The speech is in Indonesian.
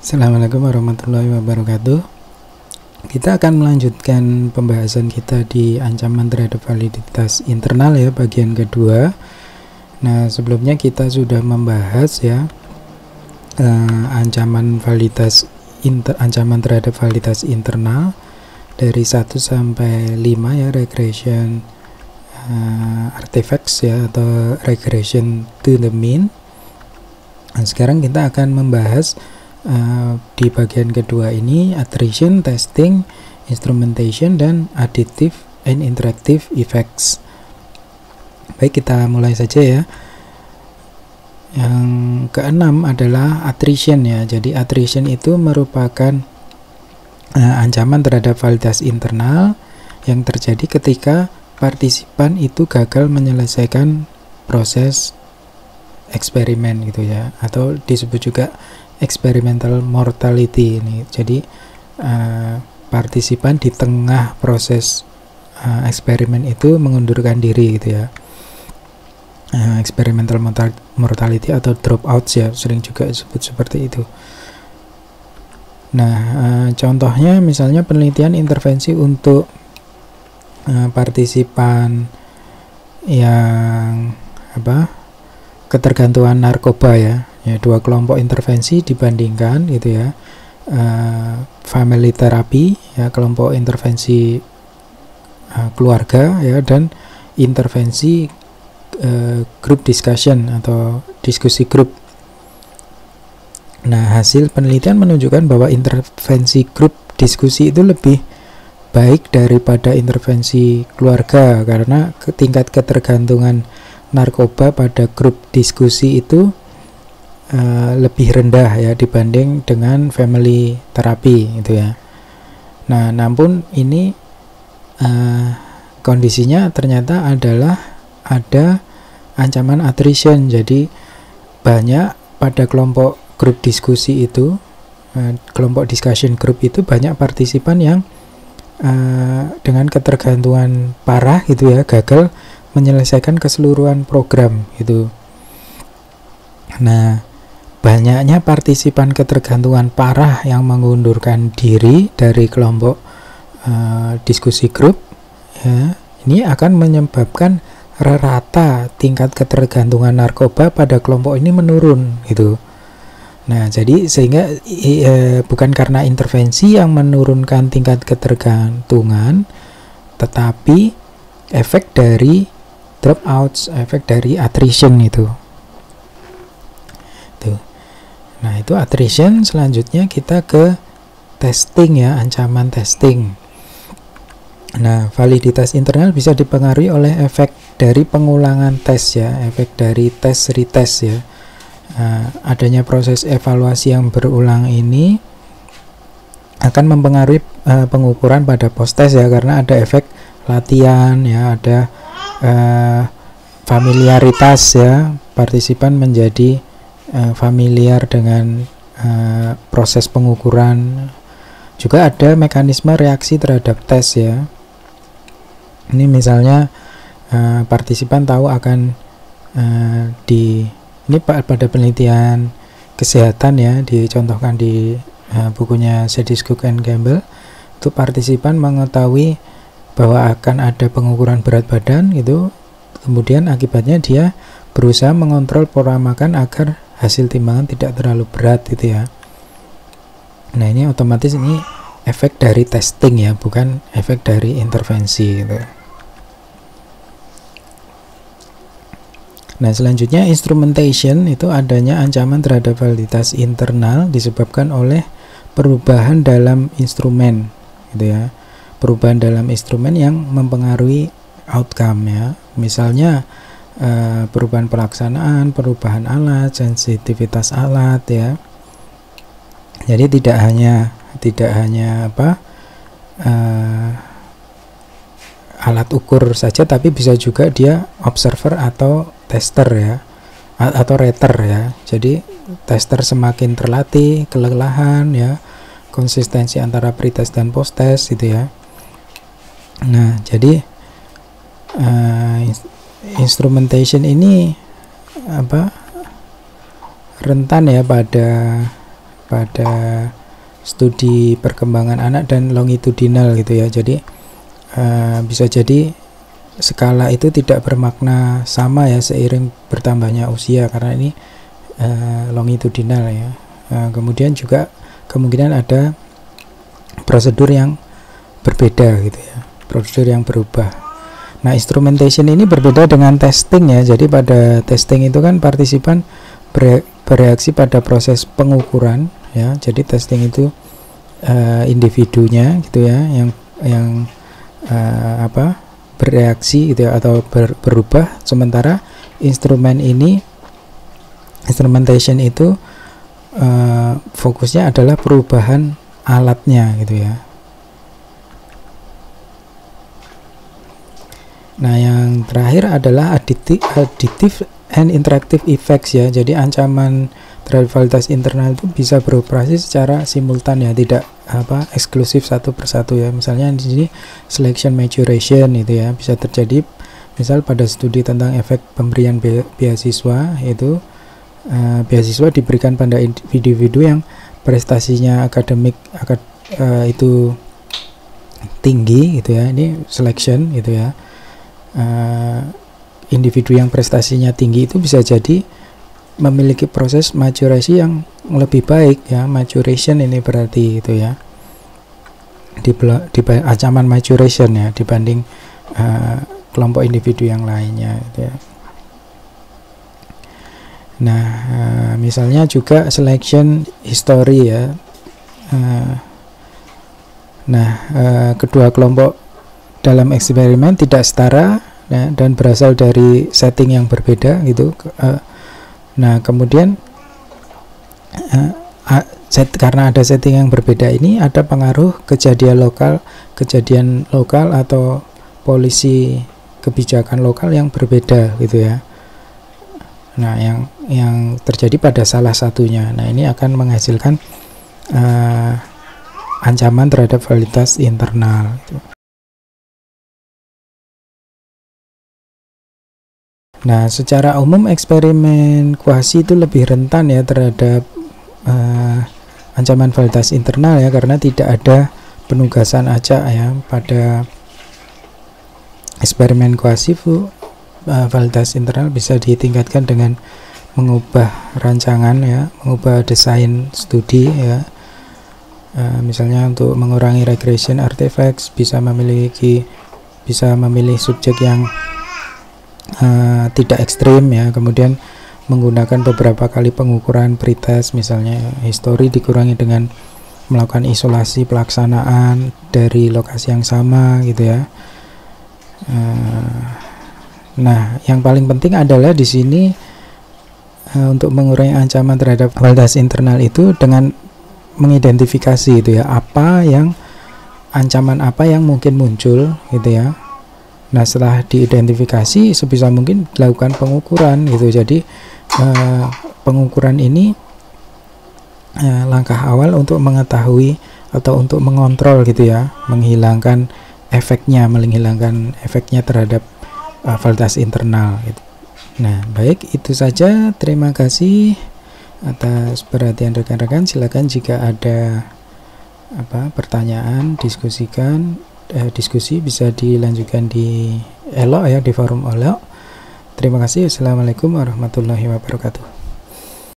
Assalamualaikum warahmatullahi wabarakatuh. Kita akan melanjutkan pembahasan kita di ancaman terhadap validitas internal ya, bagian kedua. Nah, sebelumnya kita sudah membahas ya ancaman terhadap validitas internal dari 1 sampai 5 ya, regression artifacts ya, atau regression to the mean. Nah, sekarang kita akan membahas di bagian kedua ini attrition, testing, instrumentation, dan additive and interactive effects. Baik, kita mulai saja ya. Yang keenam adalah attrition ya. Jadi attrition itu merupakan ancaman terhadap validitas internal yang terjadi ketika partisipan itu gagal menyelesaikan proses eksperimen gitu ya, atau disebut juga experimental mortality ini. Jadi partisipan di tengah proses eksperimen itu mengundurkan diri gitu ya. Experimental mortality atau dropouts ya, sering juga disebut seperti itu. Nah, contohnya misalnya penelitian intervensi untuk partisipan yang ketergantungan narkoba ya, dua kelompok intervensi dibandingkan gitu ya. Family therapy ya, kelompok intervensi keluarga ya, dan intervensi group discussion atau diskusi grup. Nah, hasil penelitian menunjukkan bahwa intervensi grup diskusi itu lebih baik daripada intervensi keluarga, karena tingkat ketergantungan narkoba pada grup diskusi itu lebih rendah ya dibanding dengan family therapy gitu ya. Nah, namun ini kondisinya ternyata adalah ada ancaman attrition. Jadi banyak pada kelompok grup diskusi itu, kelompok discussion group itu, banyak partisipan yang dengan ketergantungan parah gitu ya, gagal menyelesaikan keseluruhan program gitu. Nah, banyaknya partisipan ketergantungan parah yang mengundurkan diri dari kelompok diskusi grup ya, ini akan menyebabkan rata tingkat ketergantungan narkoba pada kelompok ini menurun gitu. Nah, jadi sehingga bukan karena intervensi yang menurunkan tingkat ketergantungan, tetapi efek dari dropouts, efek dari attrition itu. Tuh. Nah, itu attrition. Selanjutnya kita ke testing ya, ancaman testing. Nah, validitas internal bisa dipengaruhi oleh efek dari pengulangan tes ya, efek dari tes retest ya. Adanya proses evaluasi yang berulang ini akan mempengaruhi pengukuran pada post test ya, karena ada efek latihan ya, ada familiaritas ya, partisipan menjadi familiar dengan proses pengukuran. Juga ada mekanisme reaksi terhadap tes ya. Ini misalnya partisipan tahu akan ini pada penelitian kesehatan ya, dicontohkan di bukunya Sedis Cook and Campbell. Itu partisipan mengetahui bahwa akan ada pengukuran berat badan gitu, kemudian akibatnya dia berusaha mengontrol pola makan agar hasil timbangan tidak terlalu berat gitu ya. Nah, ini otomatis ini efek dari testing ya, bukan efek dari intervensi gitu. Nah, selanjutnya instrumentation itu adanya ancaman terhadap validitas internal disebabkan oleh perubahan dalam instrumen gitu ya. Perubahan dalam instrumen yang mempengaruhi outcome ya. Misalnya perubahan pelaksanaan, perubahan alat, sensitivitas alat ya. Jadi tidak hanya alat ukur saja, tapi bisa juga dia observer atau tester ya, atau rater ya. Jadi tester semakin terlatih, kelelahan ya, konsistensi antara pre-test dan post-test gitu ya. Nah, jadi instrumentation ini rentan ya pada pada studi perkembangan anak dan longitudinal gitu ya. Jadi bisa jadi skala itu tidak bermakna sama ya seiring bertambahnya usia, karena ini longitudinal ya. Kemudian juga kemungkinan ada prosedur yang berbeda gitu ya, prosedur yang berubah. Nah, instrumentation ini berbeda dengan testing ya. Jadi pada testing itu kan partisipan bereaksi pada proses pengukuran ya. Jadi testing itu individunya gitu ya yang bereaksi gitu ya, atau berubah. Sementara instrumentation itu fokusnya adalah perubahan alatnya gitu ya. Nah, yang terakhir adalah additive and interactive effects ya. Jadi ancaman terhadap validitas internal itu bisa beroperasi secara simultan ya, tidak eksklusif satu persatu ya. Misalnya di sini selection maturation itu ya, bisa terjadi misal pada studi tentang efek pemberian beasiswa, itu beasiswa diberikan pada individu yang prestasinya akademik itu tinggi gitu ya. Ini selection gitu ya. Individu yang prestasinya tinggi itu bisa jadi memiliki proses maturasi yang lebih baik ya. Maturation ini berarti itu ya, di ancaman maturation ya, dibanding kelompok individu yang lainnya gitu ya. Nah, misalnya juga selection history ya. Kedua kelompok dalam eksperimen tidak setara ya, dan berasal dari setting yang berbeda gitu. Nah, kemudian karena ada setting yang berbeda ini, ada pengaruh kejadian lokal atau polisi kebijakan lokal yang berbeda gitu ya. Nah, yang terjadi pada salah satunya. Nah, ini akan menghasilkan ancaman terhadap validitas internal gitu. Nah, secara umum eksperimen kuasi itu lebih rentan ya terhadap ancaman validitas internal ya, karena tidak ada penugasan acak ya. Pada eksperimen kuasi validitas internal bisa ditingkatkan dengan mengubah rancangan ya, mengubah desain studi ya. Misalnya untuk mengurangi regression artifacts, bisa memilih subjek yang tidak ekstrim ya, kemudian menggunakan beberapa kali pengukuran pretest, misalnya history dikurangi dengan melakukan isolasi pelaksanaan dari lokasi yang sama gitu ya. Nah, yang paling penting adalah di sini untuk mengurangi ancaman terhadap validitas internal itu dengan mengidentifikasi itu ya, ancaman apa yang mungkin muncul gitu ya. Nah, setelah diidentifikasi sebisa mungkin dilakukan pengukuran gitu. Jadi pengukuran ini langkah awal untuk mengetahui atau untuk mengontrol gitu ya, menghilangkan efeknya terhadap validitas internal gitu. Nah, baik, itu saja. Terima kasih atas perhatian rekan-rekan. Silakan jika ada pertanyaan, diskusi bisa dilanjutkan di Elok ya, di forum Elok. Terima kasih. Assalamualaikum warahmatullahi wabarakatuh.